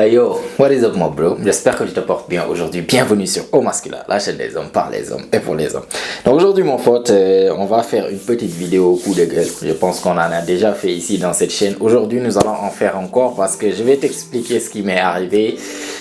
Yo, what is up, mon bro? J'espère que tu te portes bien aujourd'hui. Bienvenue sur Au Masculin, la chaîne des hommes par les hommes et pour les hommes. Donc aujourd'hui, mon pote, on va faire une petite vidéo au coup de gueule. Je pense qu'on en a déjà fait ici dans cette chaîne. Aujourd'hui, nous allons en faire encore parce que je vais t'expliquer ce qui m'est arrivé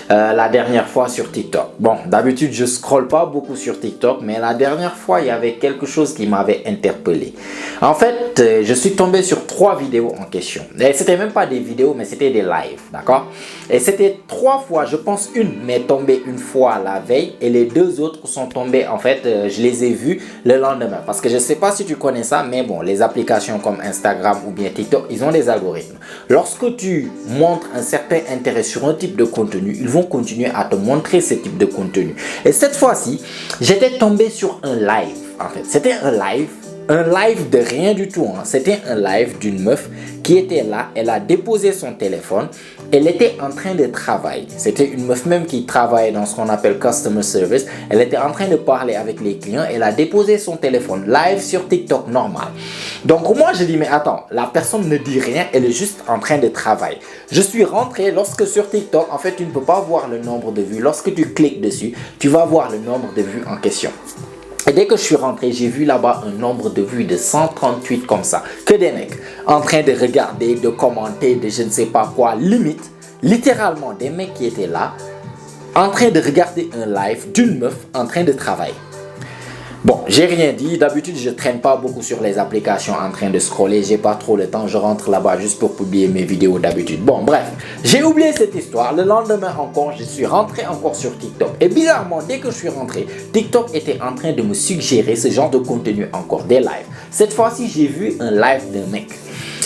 la dernière fois sur TikTok. Bon, d'habitude, je scrolle pas beaucoup sur TikTok, mais la dernière fois, il y avait quelque chose qui m'avait interpellé. En fait, je suis tombé sur 3 vidéos en question. Et c'était même pas des vidéos, mais c'était des lives, d'accord? Et c'était 3 fois, je pense une m'est tombée une fois la veille et les 2 autres sont tombées, en fait, je les ai vues le lendemain. Parce que je sais pas si tu connais ça, mais bon, les applications comme Instagram ou bien TikTok, ils ont des algorithmes. Lorsque tu montres un certain intérêt sur un type de contenu, ils vont continuer à te montrer ce type de contenu. Et cette fois-ci, j'étais tombé sur un live, en fait. C'était un live de rien du tout, hein. C'était un live d'une meuf qui était là, elle a déposé son téléphone, elle était en train de travailler. C'était une meuf même qui travaillait dans ce qu'on appelle Customer Service. Elle était en train de parler avec les clients, elle a déposé son téléphone live sur TikTok normal. Donc moi je dis mais attends, la personne ne dit rien, elle est juste en train de travailler. Je suis rentré lorsque sur TikTok, en fait tu ne peux pas voir le nombre de vues. Lorsque tu cliques dessus, tu vas voir le nombre de vues en question. Et dès que je suis rentré, j'ai vu là-bas un nombre de vues de 138 comme ça. Que des mecs en train de regarder, de commenter, de je ne sais pas quoi. Limite, littéralement des mecs qui étaient là, en train de regarder un live d'une meuf en train de travailler. Bon, j'ai rien dit. D'habitude, je traîne pas beaucoup sur les applications en train de scroller. J'ai pas trop le temps. Je rentre là-bas juste pour publier mes vidéos d'habitude. Bon, bref. J'ai oublié cette histoire. Le lendemain encore, je suis rentré encore sur TikTok. Et bizarrement, dès que je suis rentré, TikTok était en train de me suggérer ce genre de contenu encore, des lives. Cette fois-ci, j'ai vu un live d'un mec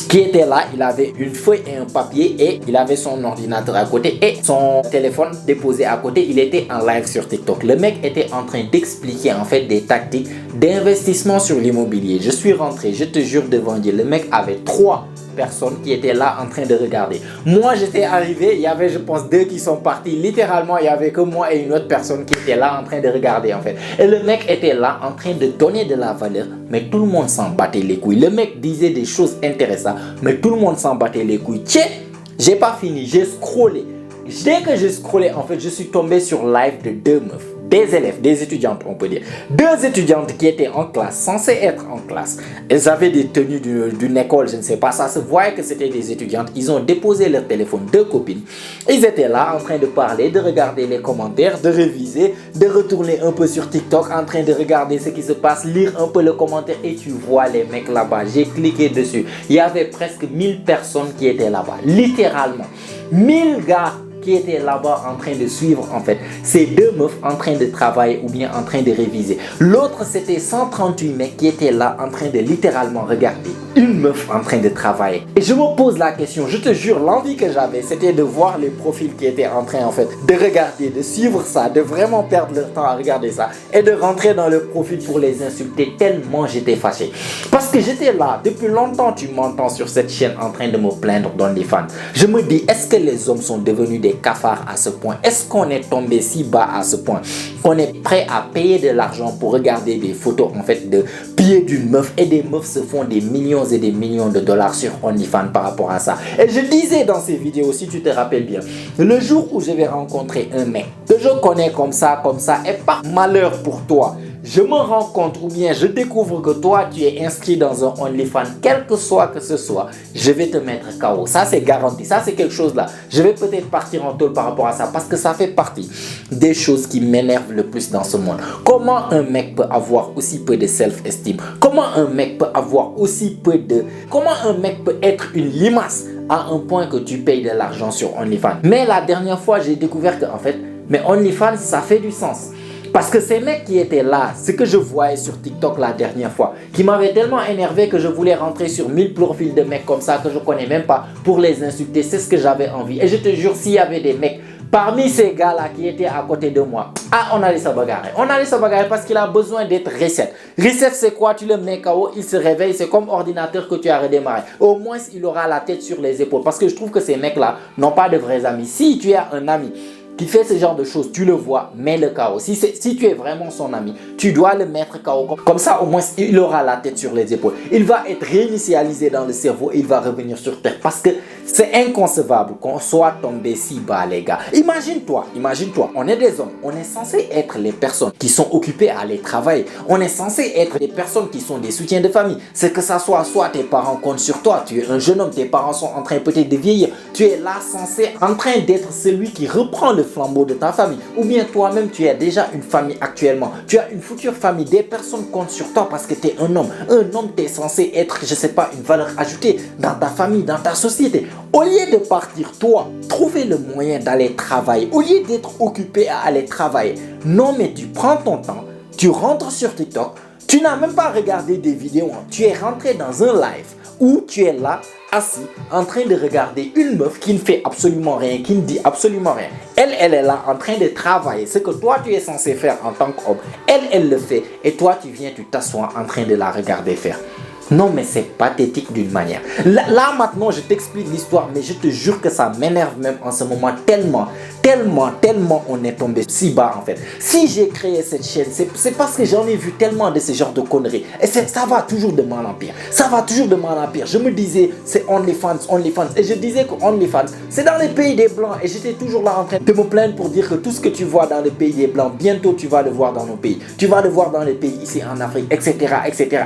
qui était là, il avait une feuille et un papier et il avait son ordinateur à côté et son téléphone déposé à côté. Il était en live sur TikTok. Le mec était en train d'expliquer en fait des tactiques d'investissement sur l'immobilier. Je suis rentré, je te jure devant Dieu, le mec avait 3 personnes qui étaient là en train de regarder. Moi j'étais arrivé, il y avait je pense 2 qui sont partis. Littéralement il y avait que moi et une autre personne qui était là en train de regarder en fait. Et le mec était là en train de donner de la valeur, mais tout le monde s'en battait les couilles. Le mec disait des choses intéressantes, mais tout le monde s'en battait les couilles. Tiens, j'ai pas fini, j'ai scrollé. Dès que j'ai scrollé, en fait je suis tombé sur live de 2 meufs. Des élèves, des étudiantes on peut dire. 2 étudiantes qui étaient en classe, censées être en classe. Elles avaient des tenues d'une école, je ne sais pas, ça se voyait que c'était des étudiantes. Ils ont déposé leur téléphone, 2 copines. Ils étaient là en train de parler, de regarder les commentaires, de réviser, de retourner un peu sur TikTok, en train de regarder ce qui se passe, lire un peu le commentaire et tu vois les mecs là-bas. J'ai cliqué dessus. Il y avait presque 1000 personnes qui étaient là-bas, littéralement. 1000 gars qui étaient là-bas en train de suivre en fait ces 2 meufs en train de travailler ou bien en train de réviser. L'autre c'était 138 mecs qui étaient là en train de littéralement regarder une meuf en train de travailler. Et je me pose la question, je te jure, l'envie que j'avais c'était de voir les profils qui étaient en train en fait de regarder, de suivre ça, de vraiment perdre leur temps à regarder ça et de rentrer dans le profil pour les insulter tellement j'étais fâché. Parce que j'étais là, depuis longtemps tu m'entends sur cette chaîne en train de me plaindre d'OnlyFans. Je me dis, est-ce que les hommes sont devenus des cafards à ce point? Est-ce qu'on est tombé si bas à ce point qu'on est prêt à payer de l'argent pour regarder des photos en fait de pieds d'une meuf et des meufs se font des millions et des millions de dollars sur OnlyFans par rapport à ça? Et je disais dans ces vidéos, si tu te rappelles bien, le jour où je vais rencontrer un mec que je connais comme ça et par malheur pour toi, je me rends compte ou bien je découvre que toi tu es inscrit dans un OnlyFans, quel que ce soit, je vais te mettre KO. Ça c'est garanti, ça c'est quelque chose là. Je vais peut-être partir en taule par rapport à ça parce que ça fait partie des choses qui m'énervent le plus dans ce monde. Comment un mec peut avoir aussi peu de self-esteem? Comment un mec peut avoir aussi peu de... Comment un mec peut être une limace à un point que tu payes de l'argent sur OnlyFans? Mais la dernière fois j'ai découvert que en fait, mais OnlyFans ça fait du sens. Parce que ces mecs qui étaient là, ce que je voyais sur TikTok la dernière fois, qui m'avait tellement énervé que je voulais rentrer sur 1000 profils de mecs comme ça que je connais même pas pour les insulter, c'est ce que j'avais envie. Et je te jure, s'il y avait des mecs parmi ces gars-là qui étaient à côté de moi, on allait se bagarrer. On allait se bagarrer parce qu'il a besoin d'être reset. Reset, c'est quoi? Tu le mets KO, il se réveille, c'est comme ordinateur que tu as redémarré. Au moins, il aura la tête sur les épaules. Parce que je trouve que ces mecs-là n'ont pas de vrais amis. Si tu as un ami qui fait ce genre de choses, tu le vois, mets le KO. Si tu es vraiment son ami, tu dois le mettre KO. Comme ça, au moins, il aura la tête sur les épaules. Il va être réinitialisé dans le cerveau et il va revenir sur terre. Parce que C'est inconcevable qu'on soit tombé si bas, les gars. Imagine-toi, on est des hommes, on est censé être les personnes qui sont occupées à aller travailler. On est censé être des personnes qui sont des soutiens de famille. C'est que ça soit tes parents comptent sur toi, tu es un jeune homme, tes parents sont en train peut-être de vieillir. Tu es là censé en train d'être celui qui reprend le flambeau de ta famille. Ou bien toi-même, tu as déjà une famille actuellement. Tu as une future famille, des personnes comptent sur toi parce que tu es un homme. Un homme, tu es censé être, je sais pas, une valeur ajoutée dans ta famille, dans ta société. Au lieu de partir, toi, trouver le moyen d'aller travailler. Au lieu d'être occupé à aller travailler. Non, mais tu prends ton temps, tu rentres sur TikTok, tu n'as même pas regardé des vidéos. Tu es rentré dans un live où tu es là, assis, en train de regarder une meuf qui ne fait absolument rien, qui ne dit absolument rien. Elle est là en train de travailler. Ce que toi, tu es censé faire en tant qu'homme, elle le fait. Et toi, tu viens, tu t'assois en train de la regarder faire. Non, mais c'est pathétique d'une manière. Là, maintenant, je t'explique l'histoire, mais je te jure que ça m'énerve même en ce moment tellement on est tombé si bas en fait. Si j'ai créé cette chaîne, c'est parce que j'en ai vu tellement de ce genre de conneries. Et ça va toujours de mal en pire. Ça va toujours de mal en pire. Je me disais, c'est OnlyFans. Et je disais que OnlyFans, c'est dans les pays des Blancs. Et j'étais toujours là en train de me plaindre pour dire que tout ce que tu vois dans les pays des Blancs, bientôt tu vas le voir dans nos pays. Tu vas le voir dans les pays ici en Afrique, etc.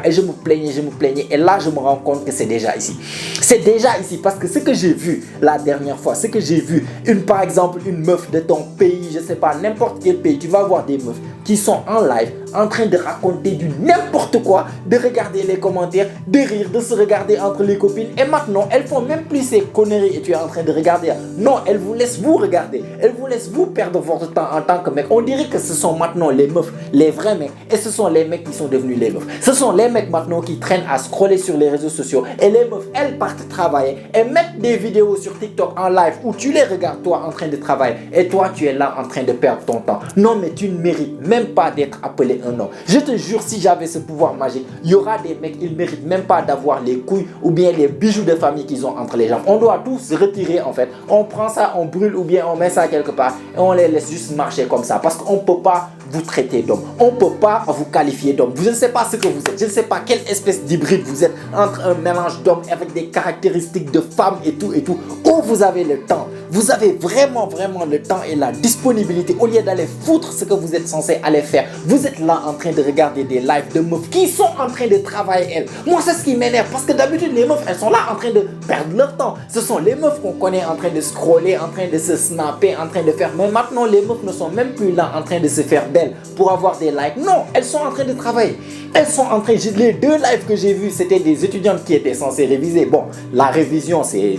Et je me plaignais. Et là, je me rends compte que c'est déjà ici. C'est déjà ici parce que ce que j'ai vu la dernière fois, ce que j'ai vu, par exemple, une meuf de ton pays, je sais pas, n'importe quel pays, tu vas voir des meufs qui sont en live en train de raconter du n'importe quoi, de regarder les commentaires, de rire, de se regarder entre les copines. Et maintenant, elles font même plus ces conneries et tu es en train de regarder. Non, elles vous laissent vous regarder. Elles vous laissent vous perdre votre temps en tant que mec. On dirait que ce sont maintenant les meufs, les vrais mecs. Et ce sont les mecs qui sont devenus les meufs. Ce sont les mecs maintenant qui traînent à scroller sur les réseaux sociaux. Et les meufs, elles partent travailler et mettent des vidéos sur TikTok en live où tu les regardes toi en train de travailler. Et toi, tu es là en train de perdre ton temps. Non, mais tu ne mérites même pas d'être appelé un homme. Je te jure, si j'avais ce pouvoir magique, il y aura des mecs, ils ne méritent même pas d'avoir les couilles ou bien les bijoux de famille qu'ils ont entre les jambes. On doit tous se retirer en fait. On prend ça, on brûle ou bien on met ça quelque part et on les laisse juste marcher comme ça. Parce qu'on ne peut pas vous traiter d'homme. On ne peut pas vous qualifier d'homme. Je ne sais pas ce que vous êtes. Je ne sais pas quelle espèce d'hybride vous êtes entre un mélange d'homme avec des caractéristiques de femme et tout. Où vous avez le temps. Vous avez vraiment le temps et la disponibilité. Au lieu d'aller foutre ce que vous êtes censé aller faire, vous êtes là en train de regarder des lives de meufs qui sont en train de travailler elles. Moi, c'est ce qui m'énerve parce que d'habitude, les meufs, elles sont là en train de perdre leur temps. Ce sont les meufs qu'on connaît en train de scroller, en train de se snapper, en train de faire. Mais maintenant, les meufs ne sont même plus là en train de se faire belles pour avoir des likes. Non, elles sont en train de travailler. Elles sont en train, les deux lives que j'ai vus, c'était des étudiantes qui étaient censées réviser. Bon, la révision, c'est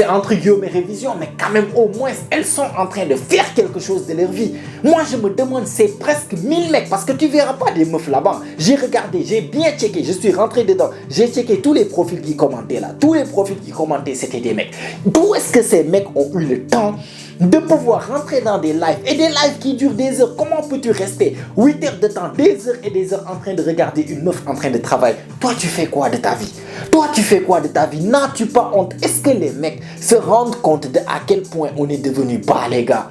entre guillemets révision, mais quand même au moins, elles sont en train de faire quelque chose de leur vie. Moi, je me demande, c'est presque 1000 mecs, parce que tu verras pas des meufs là-bas. J'ai regardé, j'ai bien checké, je suis rentré dedans. J'ai checké tous les profils qui commentaient là. Tous les profils qui commentaient, c'était des mecs. D'où est-ce que ces mecs ont eu le temps de pouvoir rentrer dans des lives et des lives qui durent des heures? Comment peux-tu rester 8 heures de temps, des heures et des heures en train de regarder une meuf en train de travailler? Toi, tu fais quoi de ta vie? N'as-tu pas honte? Est-ce que les mecs se rendent compte de à quel point on est devenu bas, les gars?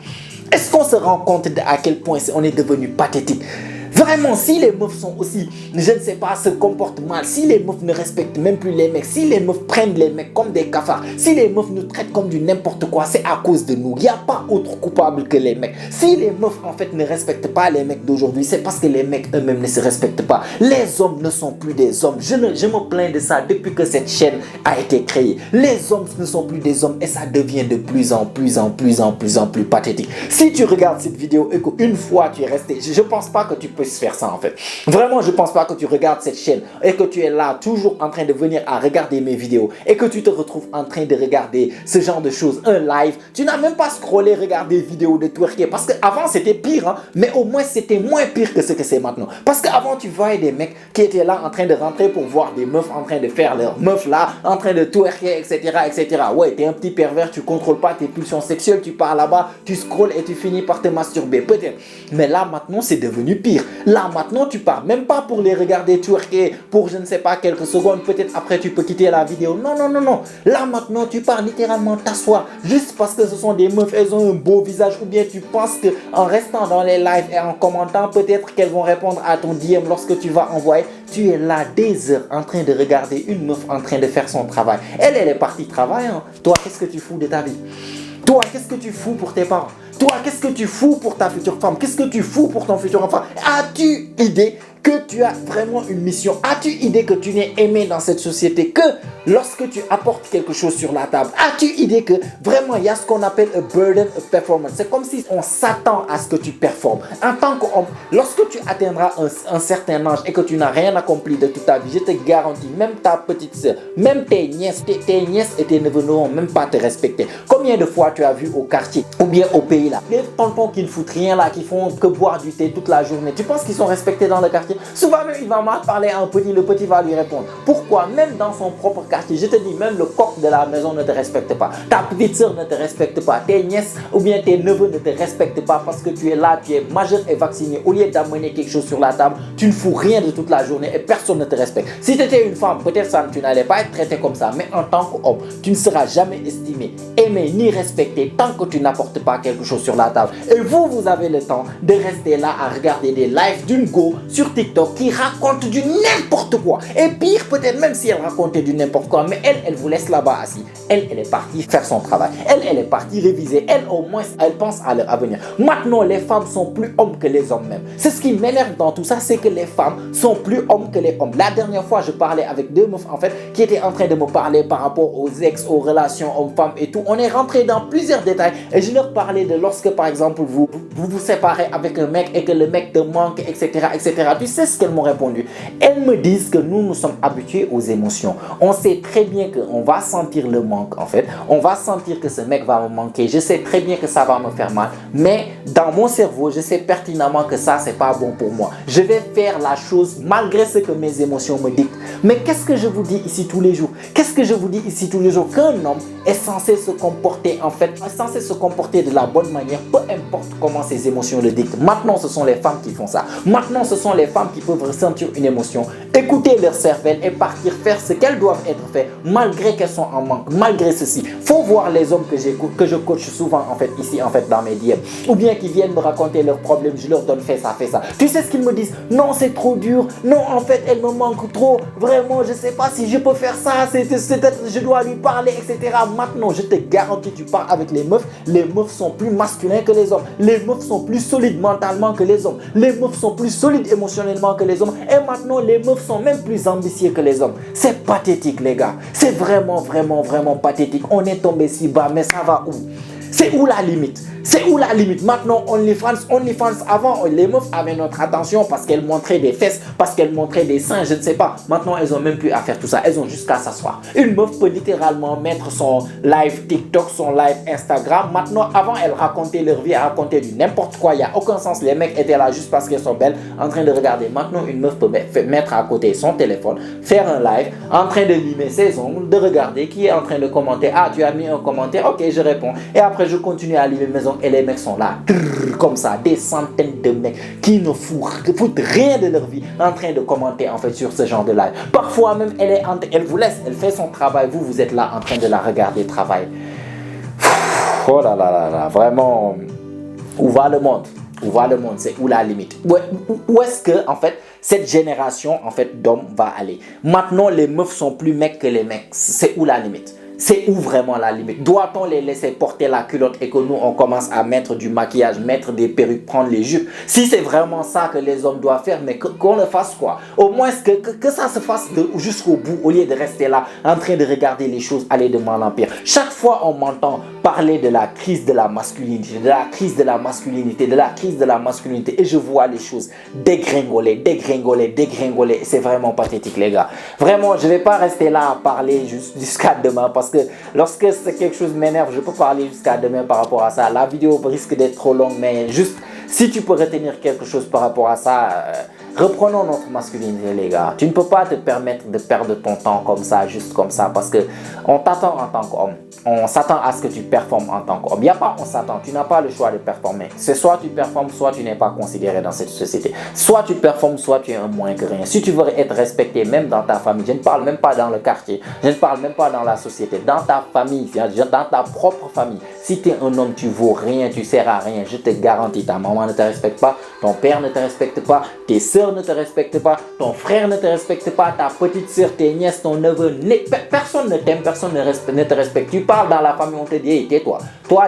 Est-ce qu'on se rend compte de à quel point on est devenu pathétique? Vraiment, si les meufs sont aussi, je ne sais pas, se comportent mal, si les meufs ne respectent même plus les mecs, si les meufs prennent les mecs comme des cafards, si les meufs nous traitent comme du n'importe quoi, c'est à cause de nous. Il n'y a pas autre coupable que les mecs. Si les meufs en fait ne respectent pas les mecs d'aujourd'hui, c'est parce que les mecs eux-mêmes ne se respectent pas. Les hommes ne sont plus des hommes. Je me plains de ça depuis que cette chaîne a été créée. Les hommes ne sont plus des hommes et ça devient de plus en plus pathétique. Si tu regardes cette vidéo et qu'une fois tu es resté, je ne pense pas que tu peux faire ça en fait. Vraiment, je pense pas que tu regardes cette chaîne et que tu es là toujours en train de venir à regarder mes vidéos et que tu te retrouves en train de regarder ce genre de choses, un live. Tu n'as même pas scrollé, regardé vidéos de twerker parce qu'avant c'était pire, hein, mais au moins c'était moins pire que ce que c'est maintenant. Parce qu'avant tu voyais des mecs qui étaient là en train de rentrer pour voir des meufs en train de faire leurs meufs là, en train de twerker, etc. Ouais, t'es un petit pervers, tu contrôles pas tes pulsions sexuelles, tu pars là-bas, tu scrolles et tu finis par te masturber, peut-être. Mais là maintenant c'est devenu pire. Là, maintenant, tu pars même pas pour les regarder twerker pour je ne sais pas quelques secondes. Peut-être après, tu peux quitter la vidéo. Non, non, non, non. Là, maintenant, tu pars littéralement t'asseoir juste parce que ce sont des meufs, elles ont un beau visage ou bien tu penses qu'en restant dans les lives et en commentant, peut-être qu'elles vont répondre à ton DM lorsque tu vas envoyer. Tu es là des heures en train de regarder une meuf en train de faire son travail. Elle est partie travailler. Hein. Toi, qu'est-ce que tu fous de ta vie? Toi, qu'est-ce que tu fous pour tes parents? Toi, qu'est-ce que tu fous pour ta future femme? Qu'est-ce que tu fous pour ton futur enfant? As-tu idée que tu as vraiment une mission? As-tu idée que tu n'es aimé dans cette société que lorsque tu apportes quelque chose sur la table? As-tu idée que vraiment il y a ce qu'on appelle a burden of performance? C'est comme si on s'attend à ce que tu performes. En tant qu'homme, lorsque tu atteindras un certain âge et que tu n'as rien accompli de toute ta vie, je te garantis, même ta petite soeur, même tes nièces et tes neveux n'auront même pas te respecter. Combien de fois tu as vu au quartier ou bien au pays là, les tontons qui ne foutent rien là, qui font que boire du thé toute la journée, tu penses qu'ils sont respectés dans le quartier? Souvent même il va mal parler à un petit, le petit va lui répondre. Pourquoi? Même dans son propre quartier, je te dis, même le coq de la maison ne te respecte pas. Ta petite soeur ne te respecte pas. Tes nièces ou bien tes neveux ne te respectent pas parce que tu es là, tu es majeur et vacciné. Au lieu d'amener quelque chose sur la table, tu ne fous rien de toute la journée et personne ne te respecte. Si tu étais une femme, peut-être ça, tu n'allais pas être traité comme ça. Mais en tant qu'homme, tu ne seras jamais estimé, aimé ni respecté tant que tu n'apportes pas quelque chose sur la table. Et vous avez le temps de rester là à regarder des lives d'une go sur TikTok qui raconte du n'importe quoi. Et pire, peut-être même si elle racontait du n'importe quoi, mais elle vous laisse là-bas assis. Elle est partie faire son travail. Elle est partie réviser. Elle, au moins, elle pense à leur avenir. Maintenant, les femmes sont plus hommes que les hommes même. C'est ce qui m'énerve dans tout ça, c'est que les femmes sont plus hommes que les hommes. La dernière fois, je parlais avec deux meufs, en fait, qui étaient en train de me parler par rapport aux ex, aux relations hommes-femmes et tout. On est rentré dans plusieurs détails et je leur parlais de lorsque, par exemple, vous séparez avec un mec et que le mec te manque, etc., etc. Tu sais ce qu'elles m'ont répondu? Elles me disent que nous sommes habitués aux émotions. On sait très bien qu'on va sentir le manque, en fait. On va sentir que ce mec va me manquer. Je sais très bien que ça va me faire mal. Mais dans mon cerveau, je sais pertinemment que ça, c'est pas bon pour moi. Je vais faire la chose malgré ce que mes émotions me dictent. Mais qu'est-ce que je vous dis ici tous les jours? Qu'est-ce que je vous dis ici tous les jours? Qu'un homme est censé se comporter, en fait, est censé se comporter de la bonne manière, peu importe comment ses émotions le dictent. Maintenant, ce sont les femmes qui font ça. Maintenant, ce sont les femmes qui peuvent ressentir une émotion, écouter leur cervelle et partir faire ce qu'elles doivent être faites, malgré qu'elles sont en manque, malgré ceci. Faut voir les hommes que je coach souvent, en fait, ici, en fait, dans mes DM, ou bien qui viennent me raconter leurs problèmes, je leur donne fais ça, fais ça. Tu sais ce qu'ils me disent? Non, c'est trop dur. Non, en fait, elle me manque trop. Vraiment, je sais pas si je peux faire ça. Je dois lui parler, etc. Maintenant, je te garantis, tu pars avec les meufs sont plus masculins que les hommes. Les meufs sont plus solides mentalement que les hommes. Les meufs sont plus solides émotionnellement que les hommes. Et maintenant, les meufs sont même plus ambitieux que les hommes. C'est pathétique, les gars. C'est vraiment, vraiment, vraiment pathétique. On est tombé si bas, mais ça va où? C'est où la limite? C'est où la limite? Maintenant, OnlyFans, avant, les meufs avaient notre attention parce qu'elles montraient des fesses, parce qu'elles montraient des seins, je ne sais pas. Maintenant, elles ont même plus à faire tout ça. Elles ont juste qu'à s'asseoir. Une meuf peut littéralement mettre son live TikTok, son live Instagram. Maintenant, avant, elles racontaient leur vie, elles racontaient du n'importe quoi. Il n'y a aucun sens. Les mecs étaient là juste parce qu'elles sont belles, en train de regarder. Maintenant, une meuf peut mettre à côté son téléphone, faire un live, en train de limer ses ongles, de regarder qui est en train de commenter. Ah, tu as mis un commentaire, ok, je réponds. Et après, je continue à limer mes ongles. Et les mecs sont là, comme ça, des centaines de mecs qui ne foutent rien de leur vie en train de commenter en fait sur ce genre de live. Parfois même, elle vous laisse, elle fait son travail, vous êtes là en train de la regarder travailler. Oh là là là là, vraiment, où va le monde? Où va le monde? C'est où la limite? Où est-ce que, en fait, cette génération, en fait, d'hommes va aller? Maintenant, les meufs sont plus mecs que les mecs. C'est où la limite? C'est où vraiment la limite? Doit-on les laisser porter la culotte et que nous, on commence à mettre du maquillage, mettre des perruques, prendre les jupes? Si c'est vraiment ça que les hommes doivent faire, mais qu'on le fasse quoi? Au moins que ça se fasse jusqu'au bout, au lieu de rester là, en train de regarder les choses aller de mal en pire. Chaque fois, on m'entend parler de la crise de la masculinité, de la crise de la masculinité, de la crise de la masculinité, et je vois les choses dégringoler, dégringoler, dégringoler. C'est vraiment pathétique, les gars. Vraiment, je ne vais pas rester là à parler jusqu'à demain, parce que lorsque quelque chose m'énerve, je peux parler jusqu'à demain par rapport à ça. La vidéo risque d'être trop longue, mais juste Si tu peux retenir quelque chose par rapport à ça, reprenons notre masculinité, les gars. Tu ne peux pas te permettre de perdre ton temps comme ça, juste comme ça, parce que on t'attend en tant qu'homme. On s'attend à ce que tu performes en tant qu'homme. Il n'y a pas on s'attend, tu n'as pas le choix de performer. C'est soit tu performes, soit tu n'es pas considéré dans cette société. Soit tu performes, soit tu es un moins que rien. Si tu veux être respecté, même dans ta famille, je ne parle même pas dans le quartier, je ne parle même pas dans la société, dans ta famille, dans ta propre famille. Si tu es un homme, tu vaux rien, tu sers à rien. Je te garantis, ta maman ne te respecte pas, ton père ne te respecte pas, tes soeurs ne te respectent pas, ton frère ne te respecte pas, ta petite soeur, tes nièces, ton neveu, personne ne t'aime, personne ne te respecte. Tu parles dans la famille, on te dit, hey, tais-toi,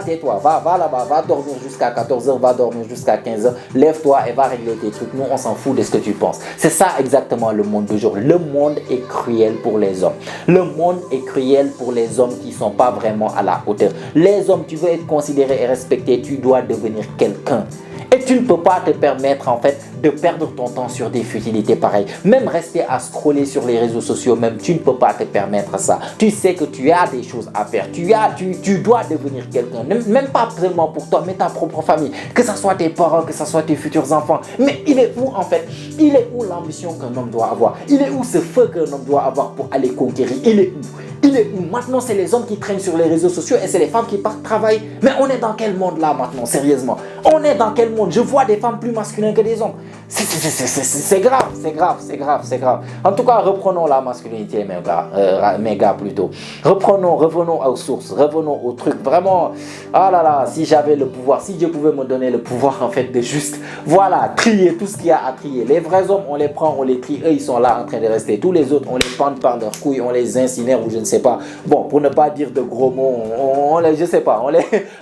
tais-toi, va là-bas, va dormir jusqu'à 14h, va dormir jusqu'à 15h, lève-toi et va régler tes trucs. Nous, on s'en fout de ce que tu penses. C'est ça exactement le monde d'aujourd'hui. Le monde est cruel pour les hommes. Le monde est cruel pour les hommes qui ne sont pas vraiment à la hauteur. Les hommes, tu veux être considéré et respecté, tu dois devenir quelqu'un. Et tu ne peux pas te permettre en fait de perdre ton temps sur des futilités pareilles. Même rester à scroller sur les réseaux sociaux, même tu ne peux pas te permettre ça. Tu sais que tu as des choses à faire. Tu dois devenir quelqu'un. Même pas seulement pour toi, mais ta propre famille. Que ce soit tes parents, que ce soit tes futurs enfants. Mais il est où en fait? Il est où l'ambition qu'un homme doit avoir? Il est où ce feu qu'un homme doit avoir pour aller conquérir? Il est où? Il est où? Maintenant, c'est les hommes qui traînent sur les réseaux sociaux et c'est les femmes qui partent travailler. Mais on est dans quel monde là maintenant, sérieusement? On est dans quel monde? Je vois des femmes plus masculines que des hommes. C'est grave, c'est grave, c'est grave, c'est grave. En tout cas, reprenons la masculinité, mes gars plutôt. Revenons aux sources, revenons au truc. Vraiment, ah là là, si j'avais le pouvoir, si Dieu pouvait me donner le pouvoir en fait de juste, voilà, trier tout ce qu'il y a à trier. Les vrais hommes, on les prend, on les trie. Eux, ils sont là en train de rester. Tous les autres, on les pend par leurs couilles, on les incinère ou je ne sais pas. Bon, pour ne pas dire de gros mots, je sais pas,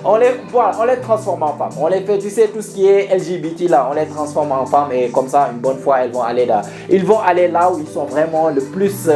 on les transforme en femmes. On les fait, tu sais, tout ce qui est LGBT là, on les transforme en femmes et comme ça, une bonne fois, ils vont aller là où ils sont vraiment le plus,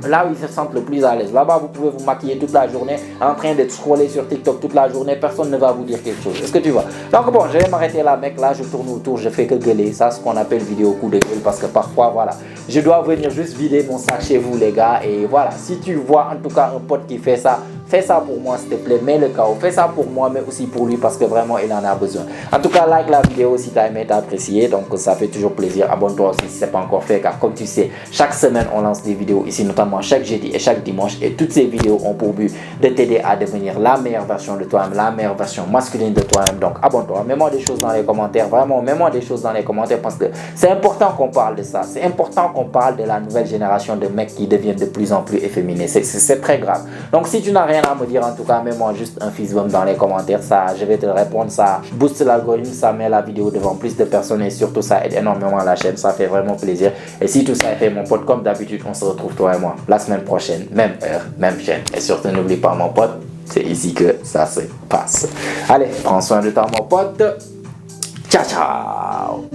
là où ils se sentent le plus à l'aise. Là-bas, vous pouvez vous maquiller toute la journée en train d'être scrollé sur TikTok toute la journée. Personne ne va vous dire quelque chose. Est-ce que tu vois? Donc bon, je vais m'arrêter là, mec. Là, je tourne autour, je fais que gueuler. Ça, ce qu'on appelle vidéo coup de gueule parce que parfois, voilà, je dois venir juste vider mon sac chez vous, les gars. Et voilà, si tu vois en tout cas un pote qui fait ça, fais ça pour moi s'il te plaît, mets le KO, fais ça pour moi mais aussi pour lui parce que vraiment il en a besoin. En tout cas, like la vidéo si tu as aimé, t'as apprécié, donc ça fait toujours plaisir. Abonne-toi aussi si ce n'est pas encore fait car comme tu sais, chaque semaine on lance des vidéos ici, notamment chaque jeudi et chaque dimanche et toutes ces vidéos ont pour but de t'aider à devenir la meilleure version de toi-même, la meilleure version masculine de toi-même. Donc abonne-toi, mets-moi des choses dans les commentaires, vraiment mets-moi des choses dans les commentaires parce que c'est important qu'on parle de ça, c'est important qu'on parle de la nouvelle génération de mecs qui deviennent de plus en plus efféminés, c'est très grave. Donc si tu n'as rien à me dire, en tout cas, mets-moi juste un fist bump dans les commentaires, ça, je vais te répondre, ça booste l'algorithme, ça met la vidéo devant plus de personnes et surtout ça aide énormément la chaîne, ça fait vraiment plaisir. Et si tout ça est fait, mon pote, comme d'habitude, on se retrouve toi et moi la semaine prochaine, même heure, même chaîne. Et surtout, n'oublie pas mon pote, c'est ici que ça se passe. Allez, prends soin de toi mon pote. Ciao, ciao.